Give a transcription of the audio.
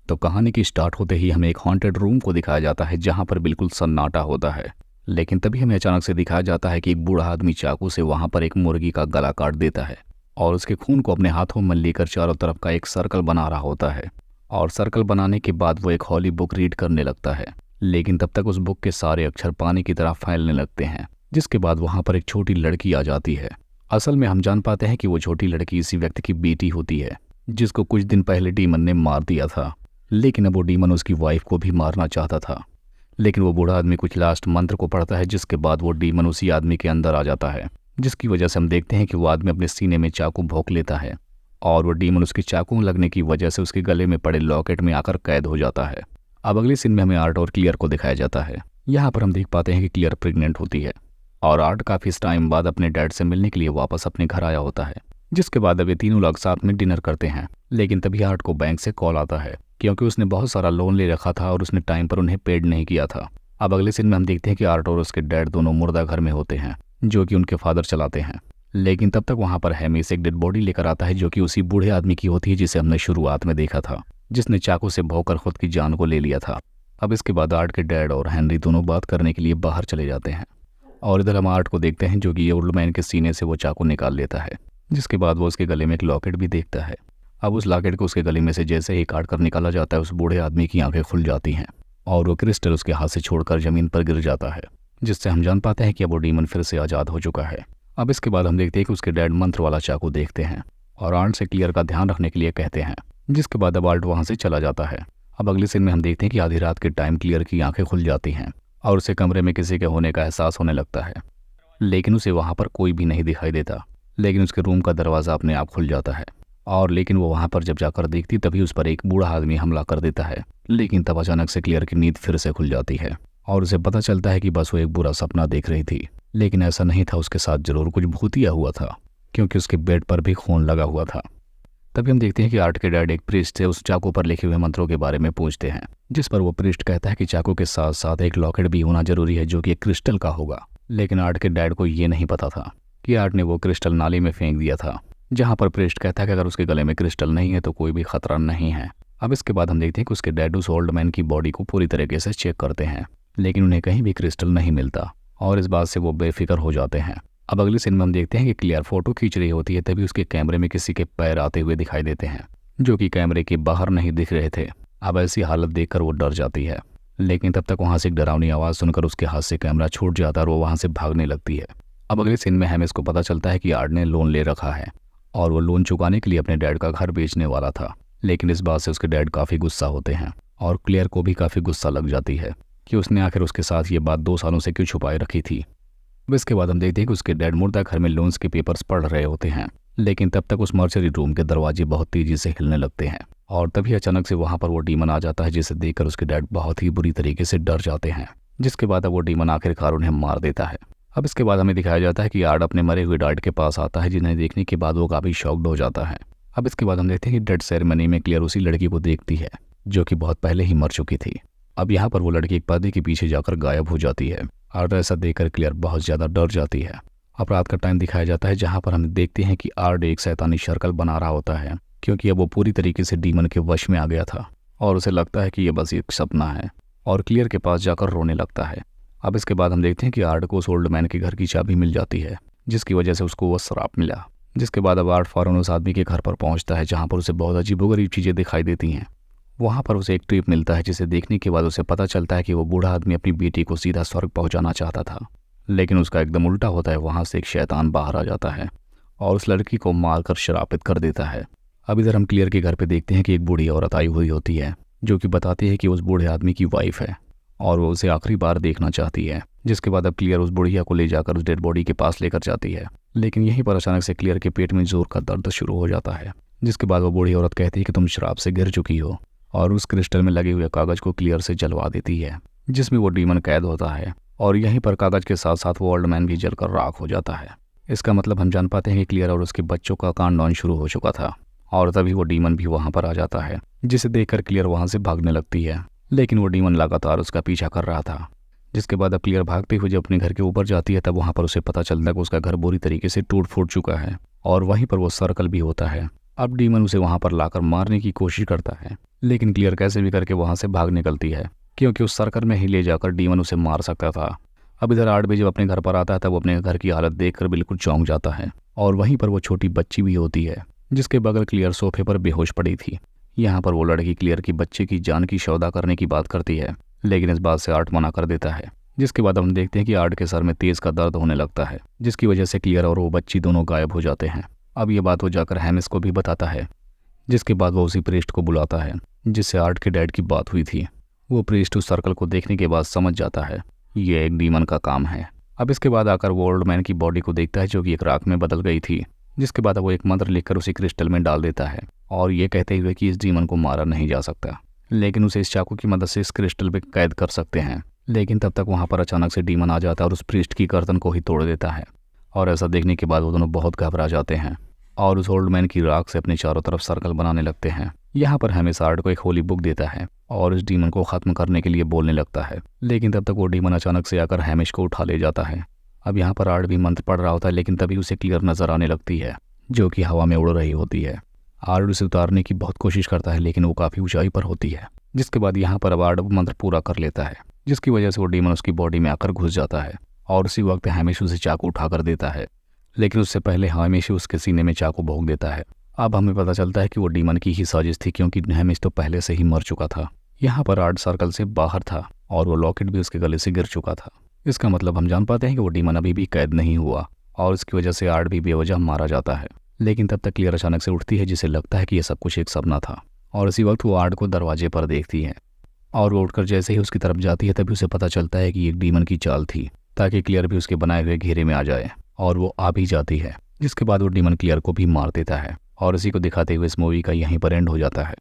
तो कहानी की स्टार्ट होते ही हमें एक हॉन्टेड रूम को दिखाया जाता है जहां पर बिल्कुल सन्नाटा होता है। लेकिन तभी हमें अचानक से दिखाया जाता है कि एक बूढ़ा आदमी चाकू से वहां पर एक मुर्गी का गला काट देता है और उसके खून को अपने हाथों में लेकर चारों तरफ का एक सर्कल बना रहा होता है। और सर्कल बनाने के बाद वो एक हॉली बुक रीड करने लगता है, लेकिन तब तक उस बुक के सारे अक्षर पानी की तरह फैलने लगते हैं। जिसके बाद वहां पर एक छोटी लड़की आ जाती है। असल में हम जान पाते हैं कि वो छोटी लड़की इसी व्यक्ति की बेटी होती है जिसको कुछ दिन पहले डीमन ने मार दिया था। लेकिन अब वो डीमन उसकी वाइफ को भी मारना चाहता था। लेकिन वो बूढ़ा आदमी कुछ लास्ट मंत्र को पढ़ता है, जिसके बाद वो डीमन उसी आदमी के अंदर आ जाता है, जिसकी वजह से हम देखते हैं कि वो आदमी अपने सीने में चाकू भोंक लेता है और वो डीमन उसकी चाकू लगने की वजह से उसके गले में पड़े लॉकेट में आकर कैद हो जाता है। अब अगले सीन में हमें आर्ट और क्लियर को दिखाया जाता है। यहाँ पर हम देख पाते हैं कि क्लियर प्रेग्नेंट होती है और आर्ट काफी टाइम बाद अपने डैड से मिलने के लिए वापस अपने घर आया होता है। जिसके बाद अब ये तीनों लोग साथ में डिनर करते हैं। लेकिन तभी आर्ट को बैंक से कॉल आता है क्योंकि उसने बहुत सारा लोन ले रखा था और उसने टाइम पर उन्हें पेड नहीं किया था। अब अगले सीन में हम देखते हैं कि आर्ट और उसके डैड दोनों मुर्दा घर में होते हैं जो कि उनके फादर चलाते हैं। लेकिन तब तक वहां पर हेमिस एक डेड बॉडी लेकर आता है जो कि उसी बूढ़े आदमी की होती है जिसे हमने शुरुआत में देखा था, जिसने चाकू से भोंककर खुद की जान को ले लिया था। अब इसके बाद आर्ट के डैड और हेनरी दोनों बात करने के लिए बाहर चले जाते हैं और इधर हम आर्ट को देखते हैं जो कि ये ओल्ड मैन के सीने से वो चाकू निकाल लेता है। जिसके बाद वो उसके गले में एक लॉकेट भी देखता है। अब उस लॉकेट को उसके गले में से जैसे ही काट कर निकाला जाता है, उस बूढ़े आदमी की आंखें खुल जाती हैं और वो क्रिस्टल उसके हाथ से छोड़कर जमीन पर गिर जाता है, जिससे हम जान पाते हैं कि अब वो डीमन फिर से आज़ाद हो चुका है। अब इसके बाद हम देखते हैं कि उसके डैड मंत्र वाला चाकू देखते हैं और आर्ट से क्लियर का ध्यान रखने के लिए कहते हैं। जिसके बाद अब आर्ट वहाँ से चला जाता है। अब अगले सीन में हम देखते हैं कि आधी रात के टाइम क्लियर की आंखें खुल जाती हैं और उसे कमरे में किसी के होने का एहसास होने लगता है। लेकिन उसे वहाँ पर कोई भी नहीं दिखाई देता। लेकिन उसके रूम का दरवाज़ा अपने आप खुल जाता है और लेकिन वो वहाँ पर जब जाकर देखती तभी उस पर एक बूढ़ा आदमी हमला कर देता है। लेकिन तब अचानक से क्लियर की नींद फिर से खुल जाती है और उसे पता चलता है कि बस वो एक बुरा सपना देख रही थी। लेकिन ऐसा नहीं था, उसके साथ जरूर कुछ भूतिया हुआ था क्योंकि उसके बेड पर भी खून लगा हुआ था। तभी हम देखते हैं कि आर्ट के डैड एक प्रीस्ट से उस चाकू पर लिखे हुए मंत्रों के बारे में पूछते हैं, जिस पर वो प्रीस्ट कहता है कि चाकू के साथ साथ एक लॉकेट भी होना जरूरी है जो कि एक क्रिस्टल का होगा। लेकिन आर्ट के डैड को ये नहीं पता था कि आर्ट ने वो क्रिस्टल नाली में फेंक दिया था, जहाँ पर प्रीस्ट कहता है कि अगर उसके गले में क्रिस्टल नहीं है तो कोई भी खतरा नहीं है। अब इसके बाद हम देखते हैं कि उसके डैड उस ओल्ड मैन की बॉडी को पूरी तरीके से चेक करते हैं, लेकिन उन्हें कहीं भी क्रिस्टल नहीं मिलता और इस बात से वो बेफिक्र हो जाते हैं। अब अगले सीन में हम देखते हैं कि क्लियर फोटो खींच रही होती है, तभी उसके कैमरे में किसी के पैर आते हुए दिखाई देते हैं जो कि कैमरे के बाहर नहीं दिख रहे थे। अब ऐसी हालत देखकर वो डर जाती है, लेकिन तब तक वहां से एक डरावनी आवाज़ सुनकर उसके हाथ से कैमरा छूट जाता है और वो वहां से भागने लगती है। अब अगले सीन में हेमिस को पता चलता है कि आर्ट ने लोन ले रखा है और वो लोन चुकाने के लिए अपने डैड का घर बेचने वाला था। लेकिन इस बात से उसके डैड काफ़ी गुस्सा होते हैं और क्लियर को भी काफ़ी गुस्सा लग जाती है कि उसने आखिर उसके साथ ये बात 2 सालों से क्यों छुपाए रखी थी। अब इसके बाद हम देखते हैं कि उसके डैड मुर्दा घर में लोन्स के पेपर्स पढ़ रहे होते हैं। लेकिन तब तक उस मर्चरी रूम के दरवाजे बहुत तेजी से हिलने लगते हैं और तभी अचानक से वहां पर वो डीमन आ जाता है, जिसे देखकर उसके डैड बहुत ही बुरी तरीके से डर जाते हैं। जिसके बाद अब वो डीमन आखिरकार उन्हें मार देता है। अब इसके बाद हमें दिखाया जाता है कि आर्ट अपने मरे हुए डैड के पास आता है, जिन्हें देखने के बाद वो काफ़ी शॉक्ड हो जाता है। अब इसके बाद हम देखते हैं कि डेड सेरेमनी में क्लियर उसी लड़की को देखती है जो कि बहुत पहले ही मर चुकी थी। अब यहाँ पर वो लड़की एक पर्दे के पीछे जाकर गायब हो जाती है। आर्ट ऐसा देखकर क्लियर बहुत ज़्यादा डर जाती है। अब रात का टाइम दिखाया जाता है जहाँ पर हम देखते हैं कि आर्ट एक शैतानी सर्कल बना रहा होता है क्योंकि अब वो पूरी तरीके से डीमन के वश में आ गया था और उसे लगता है कि ये बस एक सपना है और क्लियर के पास जाकर रोने लगता है। अब इसके बाद हम देखते हैं कि आर्ट को उस ओल्ड मैन के घर की चाबी मिल जाती है, जिसकी वजह से उसको वो श्राप मिला। जिसके बाद अब आर्ट फौरन उस आदमी के घर पर पहुंचता है जहाँ पर उसे बहुत अजीबोगरीब चीज़ें दिखाई देती हैं। वहाँ पर उसे एक ट्रिप मिलता है जिसे देखने के बाद उसे पता चलता है कि वो बूढ़ा आदमी अपनी बेटी को सीधा स्वर्ग पहुँचाना चाहता था, लेकिन उसका एकदम उल्टा होता है। वहाँ से एक शैतान बाहर आ जाता है और उस लड़की को मारकर श्रापित कर देता है। अब इधर हम क्लियर के घर पे देखते हैं कि एक बूढ़ी औरत आई हुई होती है जो कि बताती है कि उस बूढ़े आदमी की वाइफ है और वो उसे आखिरी बार देखना चाहती है। जिसके बाद अब क्लियर उस बुढ़िया को ले जाकर उस डेड बॉडी के पास लेकर जाती है। लेकिन यहीं पर अचानक से क्लियर के पेट में जोर का दर्द शुरू हो जाता है। जिसके बाद वो बूढ़ी औरत कहती है कि तुम शराब से गिर चुकी हो और उस क्रिस्टल में लगे हुए कागज को क्लियर से जलवा देती है, जिसमें वो डीमन कैद होता है और यहीं पर कागज के साथ साथ वो ओल्ड मैन भी जलकर राख हो जाता है। इसका मतलब हम जान पाते हैं कि क्लियर और उसके बच्चों का काउंटडाउन शुरू हो चुका था और तभी वो डीमन भी वहां पर आ जाता है, जिसे देखकर क्लियर वहां से भागने लगती है। लेकिन वो डीमन लगातार उसका पीछा कर रहा था। जिसके बाद अब क्लियर भागते हुए जब अपने घर के ऊपर जाती है तब वहां पर उसे पता चलता है कि उसका घर बुरी तरीके से टूट फूट चुका है और वहीं पर वो सर्कल भी होता है। अब डीमन उसे वहां पर लाकर मारने की कोशिश करता है, लेकिन क्लियर कैसे भी करके वहां से भाग निकलती है, क्योंकि उस सर्कल में ही ले जाकर डीमन उसे मार सकता था। अब इधर 8 बजे जब अपने घर पर आता है तब वो अपने घर की हालत देखकर बिल्कुल चौंक जाता है, और वहीं पर वो छोटी बच्ची भी होती है जिसके बगल क्लियर सोफे पर बेहोश पड़ी थी। यहाँ पर वो लड़की क्लियर की बच्चे की जान की सौदा करने की बात करती है, लेकिन इस बात से आर्ट मना कर देता है, जिसके बाद हम देखते हैं कि आर्ट के सर में तेज का दर्द होने लगता है, जिसकी वजह से क्लियर और वो बच्ची दोनों गायब हो जाते हैं। अब ये बात वो जाकर हैमिस को भी बताता है, जिसके बाद वो उसी प्रीस्ट को बुलाता है जिससे आर्ट के डैड की बात हुई थी। वो प्रीस्ट उस सर्कल को देखने के बाद समझ जाता है ये एक डीमन का काम है। अब इसके बाद आकर वो ओल्ड मैन की बॉडी को देखता है जो कि एक राख में बदल गई थी, जिसके बाद वो एक मंत्र लिखकर उसी क्रिस्टल में डाल देता है, और ये कहते हुए कि इस डीमन को मारा नहीं जा सकता, लेकिन उसे इस चाकू की मदद से इस क्रिस्टल पे कैद कर सकते हैं। लेकिन तब तक वहाँ पर अचानक से डीमन आ जाता है और उस प्रीस्ट की गर्दन को ही तोड़ देता है, और ऐसा देखने के बाद वो दोनों बहुत घबरा जाते हैं और उस ओल्ड मैन की राख से अपने चारों तरफ सर्कल बनाने लगते हैं। यहाँ पर हैमिस आर्ट को एक होली बुक देता है और उस डीमन को खत्म करने के लिए बोलने लगता है, लेकिन तब तक वो डीमन अचानक से आकर हैमिश को उठा ले जाता है। अब यहाँ पर आर्ट भी मंत्र पढ़ रहा होता है, लेकिन तभी उसे क्लियर नजर आने लगती है जो कि हवा में उड़ रही होती है। आर्ट उसे उतारने की बहुत कोशिश करता है, लेकिन वो काफ़ी ऊंचाई पर होती है, जिसके बाद यहाँ पर अब आर्ट मंत्र पूरा कर लेता है, जिसकी वजह से वो डीमन उसकी बॉडी में आकर घुस जाता है, और उसी वक्त हैमिश उसे चाकू उठा कर देता है, लेकिन उससे पहले हैमिश उसके सीने में चाकू भोंक देता है। अब हमें पता चलता है कि वो डीमन की ही साजिश थी, क्योंकि हैमिश तो पहले से ही मर चुका था। यहाँ पर आर्ट सर्कल से बाहर था और वो लॉकेट भी उसके गले से गिर चुका था। इसका मतलब हम जान पाते हैं कि वो डीमन अभी भी कैद नहीं हुआ, और इसकी वजह से आर्ट भी बेवजह मारा जाता है। लेकिन तब तक क्लियर अचानक से उठती है, जिसे लगता है कि यह सब कुछ एक सपना था, और इसी वक्त वो आर्ट को दरवाजे पर देखती है, और वो उठकर जैसे ही उसकी तरफ जाती है तभी उसे पता चलता है कि एक डीमन की चाल थी, ताकि क्लियर भी उसके बनाए हुए घेरे में आ जाए, और वो आ भी जाती है, जिसके बाद वो डीमन क्लियर को भी मार देता है। और इसी को दिखाते हुए इस मूवी का यहीं पर एंड हो जाता है।